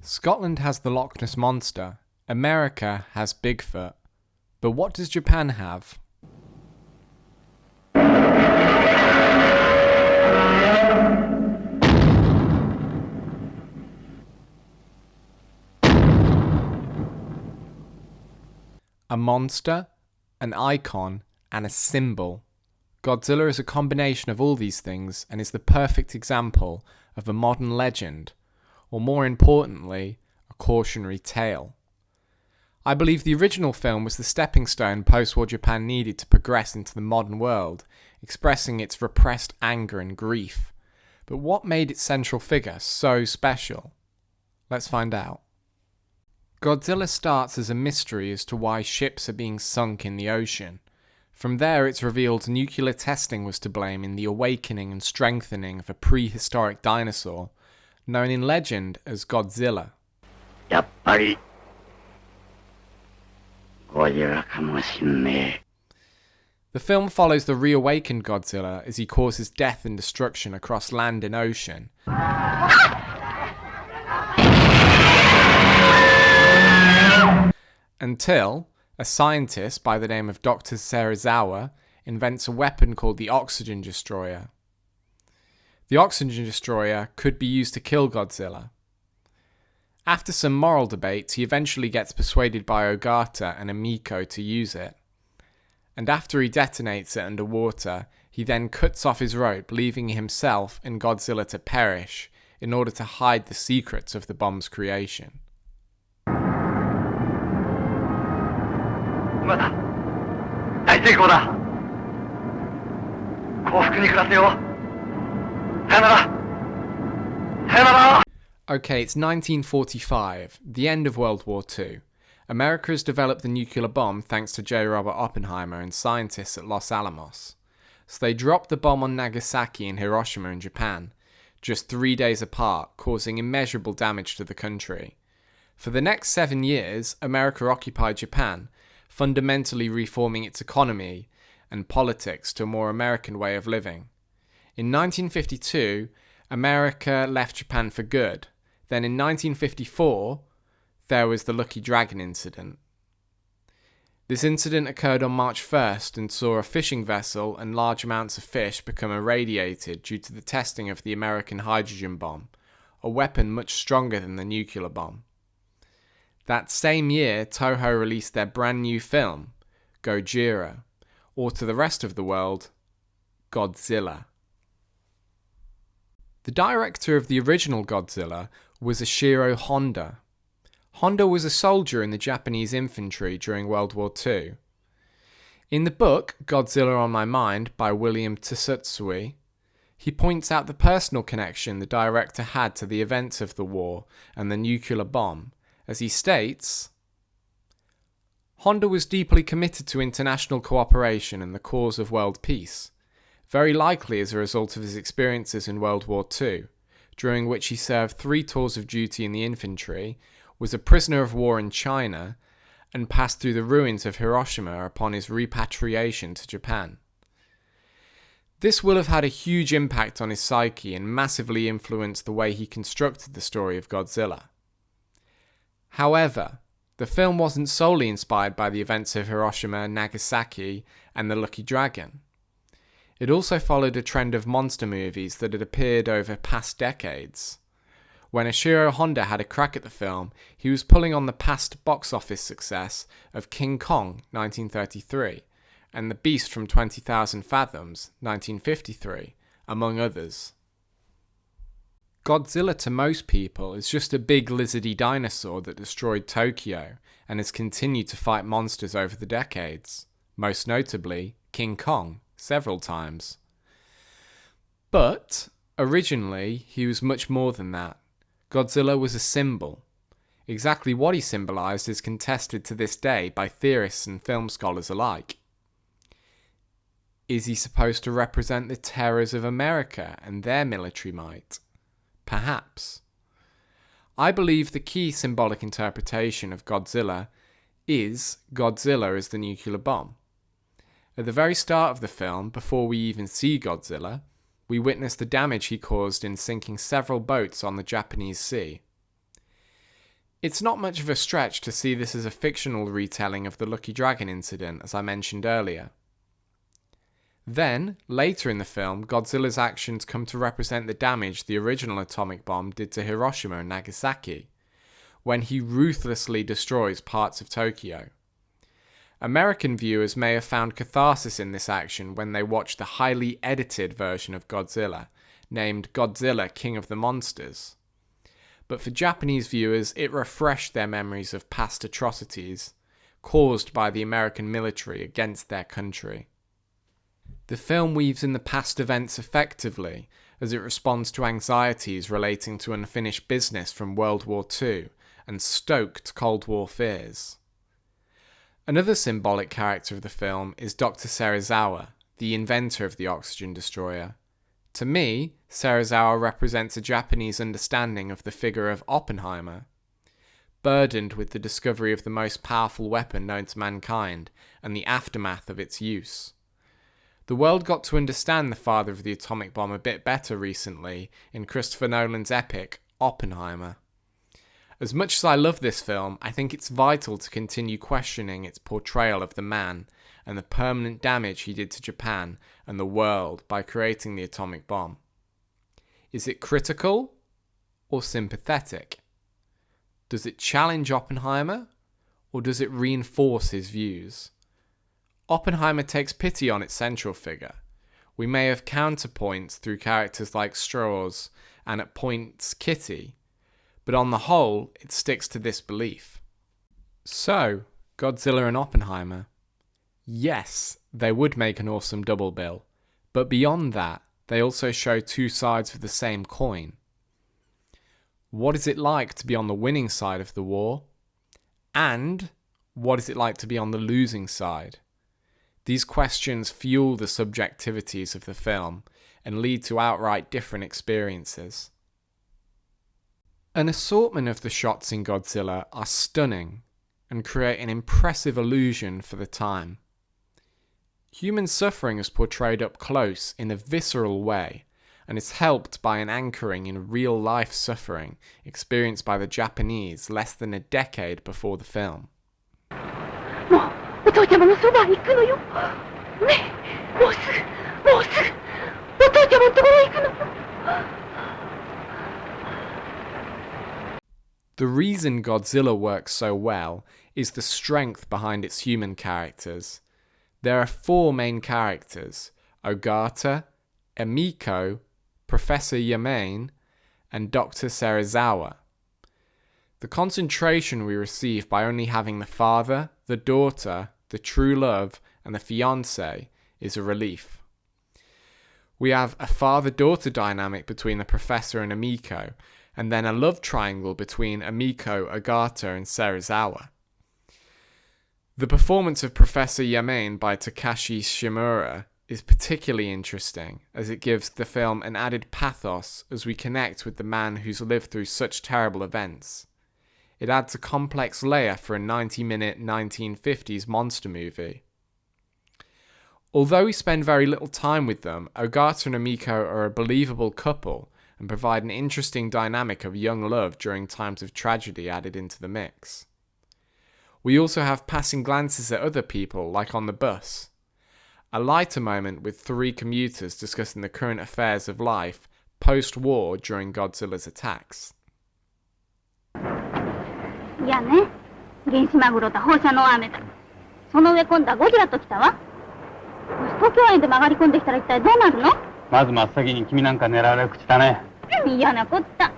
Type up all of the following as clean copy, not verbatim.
Scotland has the Loch Ness Monster, America has Bigfoot, but what does Japan have? A monster, an icon, and a symbol. Godzilla is a combination of all these things and is the perfect example of a modern legend, or more importantly, a cautionary tale. I believe the original film was the stepping stone post-war Japan needed to progress into the modern world, expressing its repressed anger and grief. But what made its central figure so special? Let's find out. Godzilla starts as a mystery as to why ships are being sunk in the ocean. From there, it's revealed nuclear testing was to blame in the awakening and strengthening of a prehistoric dinosaur, known in legend as Godzilla. The film follows the reawakened Godzilla as he causes death and destruction across land and ocean. Until a scientist by the name of Dr. Serizawa invents a weapon called the Oxygen Destroyer. The Oxygen Destroyer could be used to kill Godzilla. After some moral debates, he eventually gets persuaded by Ogata and Amiko to use it. And after he detonates it underwater, he then cuts off his rope, leaving himself and Godzilla to perish in order to hide the secrets of the bomb's creation. Okay, it's 1945, the end of World War II. America has developed the nuclear bomb thanks to J. Robert Oppenheimer and scientists at Los Alamos. So they dropped the bomb on Nagasaki and Hiroshima in Japan, just 3 days apart, causing immeasurable damage to the country. For the next 7 years, America occupied Japan, fundamentally reforming its economy and politics to a more American way of living. In 1952, America left Japan for good. Then in 1954, there was the Lucky Dragon incident. This incident occurred on March 1st and saw a fishing vessel and large amounts of fish become irradiated due to the testing of the American hydrogen bomb, a weapon much stronger than the nuclear bomb. That same year, Toho released their brand new film, Gojira, or to the rest of the world, Godzilla. The director of the original Godzilla was Ishiro Honda. Honda was a soldier in the Japanese infantry during World War II. In the book Godzilla on My Mind by William Tsutsui, he points out the personal connection the director had to the events of the war and the nuclear bomb. As he states, Honda was deeply committed to international cooperation and the cause of world peace, very likely as a result of his experiences in World War II, during which he served 3 tours of duty in the infantry, was a prisoner of war in China, and passed through the ruins of Hiroshima upon his repatriation to Japan. This will have had a huge impact on his psyche and massively influenced the way he constructed the story of Godzilla. However, the film wasn't solely inspired by the events of Hiroshima, Nagasaki, and the Lucky Dragon. It also followed a trend of monster movies that had appeared over past decades. When Ishiro Honda had a crack at the film, he was pulling on the past box office success of King Kong, 1933, and The Beast from 20,000 Fathoms, 1953, among others. Godzilla to most people is just a big lizardy dinosaur that destroyed Tokyo and has continued to fight monsters over the decades, most notably King Kong, several times. But, originally, he was much more than that. Godzilla was a symbol. Exactly what he symbolized is contested to this day by theorists and film scholars alike. Is he supposed to represent the terrors of America and their military might? Perhaps. I believe the key symbolic interpretation of Godzilla is Godzilla as the nuclear bomb. At the very start of the film, before we even see Godzilla, we witness the damage he caused in sinking several boats on the Japanese sea. It's not much of a stretch to see this as a fictional retelling of the Lucky Dragon incident, as I mentioned earlier. Then, later in the film, Godzilla's actions come to represent the damage the original atomic bomb did to Hiroshima and Nagasaki, when he ruthlessly destroys parts of Tokyo. American viewers may have found catharsis in this action when they watched the highly edited version of Godzilla, named Godzilla King of the Monsters. But for Japanese viewers, it refreshed their memories of past atrocities caused by the American military against their country. The film weaves in the past events effectively, as it responds to anxieties relating to unfinished business from World War II and stoked Cold War fears. Another symbolic character of the film is Dr. Serizawa, the inventor of the oxygen destroyer. To me, Serizawa represents a Japanese understanding of the figure of Oppenheimer, burdened with the discovery of the most powerful weapon known to mankind and the aftermath of its use. The world got to understand the father of the atomic bomb a bit better recently in Christopher Nolan's epic, Oppenheimer. As much as I love this film, I think it's vital to continue questioning its portrayal of the man and the permanent damage he did to Japan and the world by creating the atomic bomb. Is it critical or sympathetic? Does it challenge Oppenheimer or does it reinforce his views? Oppenheimer takes pity on its central figure. We may have counterpoints through characters like Strauss and at points Kitty, but on the whole, it sticks to this belief. So, Godzilla and Oppenheimer. Yes, they would make an awesome double bill, but beyond that, they also show two sides of the same coin. What is it like to be on the winning side of the war? And what is it like to be on the losing side? These questions fuel the subjectivities of the film and lead to outright different experiences. An assortment of the shots in Godzilla are stunning and create an impressive illusion for the time. Human suffering is portrayed up close in a visceral way and is helped by an anchoring in real-life suffering experienced by the Japanese less than a decade before the film. The reason Godzilla works so well is the strength behind its human characters. There are four main characters: Ogata, Emiko, Professor Yamane, and Dr. Serizawa. The concentration we receive by only having the father, the daughter, the true love, and the fiancé is a relief. We have a father-daughter dynamic between the Professor and Emiko, and then a love triangle between Emiko, Ogata, and Serizawa. The performance of Professor Yamane by Takashi Shimura is particularly interesting, as it gives the film an added pathos as we connect with the man who's lived through such terrible events. It adds a complex layer for a 90-minute 1950s monster movie. Although we spend very little time with them, Ogata and Emiko are a believable couple and provide an interesting dynamic of young love during times of tragedy added into the mix. We also have passing glances at other people, like on the bus. A lighter moment with three commuters discussing the current affairs of life post-war during Godzilla's attacks. いやね、原子マグロと放射能雨だ。その上今度はゴジラと来たわ。東京湾で曲がり込んできたら一体どうなるの？まず真っ先に君なんか狙われ口だね。嫌なこった。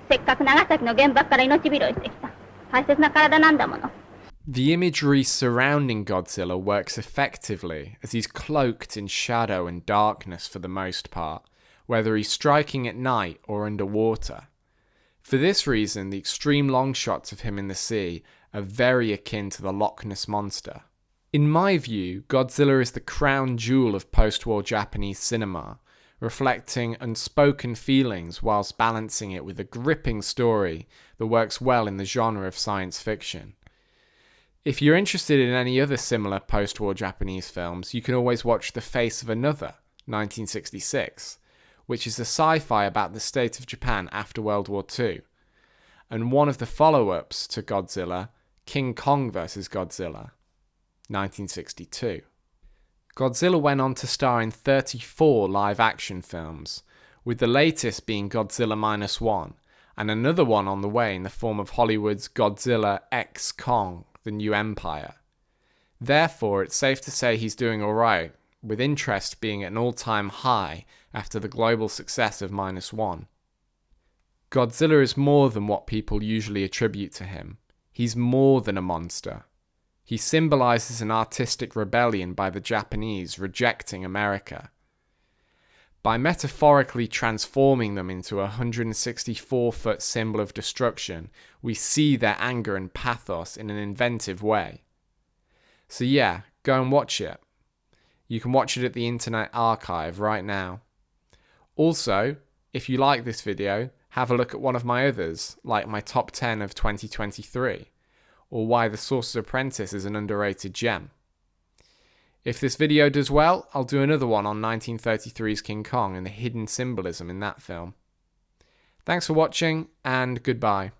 せっかく長崎の原爆から命拾いしてきた大切な体なんだもの。The imagery surrounding Godzilla works effectively as he's cloaked in shadow and darkness for the most part, whether he's striking at night or underwater. For this reason, the extreme long shots of him in the sea are very akin to the Loch Ness Monster. In my view, Godzilla is the crown jewel of post-war Japanese cinema, reflecting unspoken feelings whilst balancing it with a gripping story that works well in the genre of science fiction. If you're interested in any other similar post-war Japanese films, you can always watch The Face of Another, 1966, which is a sci-fi about the state of Japan after World War II. and one of the follow-ups to Godzilla, King Kong vs. Godzilla, 1962. Godzilla went on to star in 34 live-action films, with the latest being Godzilla Minus One, and another one on the way in the form of Hollywood's Godzilla x Kong, The New Empire. Therefore, it's safe to say he's doing alright, with interest being at an all-time high after the global success of Minus One. Godzilla is more than what people usually attribute to him. He's more than a monster. He symbolizes an artistic rebellion by the Japanese rejecting America. By metaphorically transforming them into a 164-foot symbol of destruction, we see their anger and pathos in an inventive way. So yeah, go and watch it. You can watch it at the Internet Archive right now. Also, if you like this video, have a look at one of my others, like my top 10 of 2023, or why The Sorcerer's Apprentice is an underrated gem. If this video does well, I'll do another one on 1933's King Kong and the hidden symbolism in that film. Thanks for watching, and goodbye.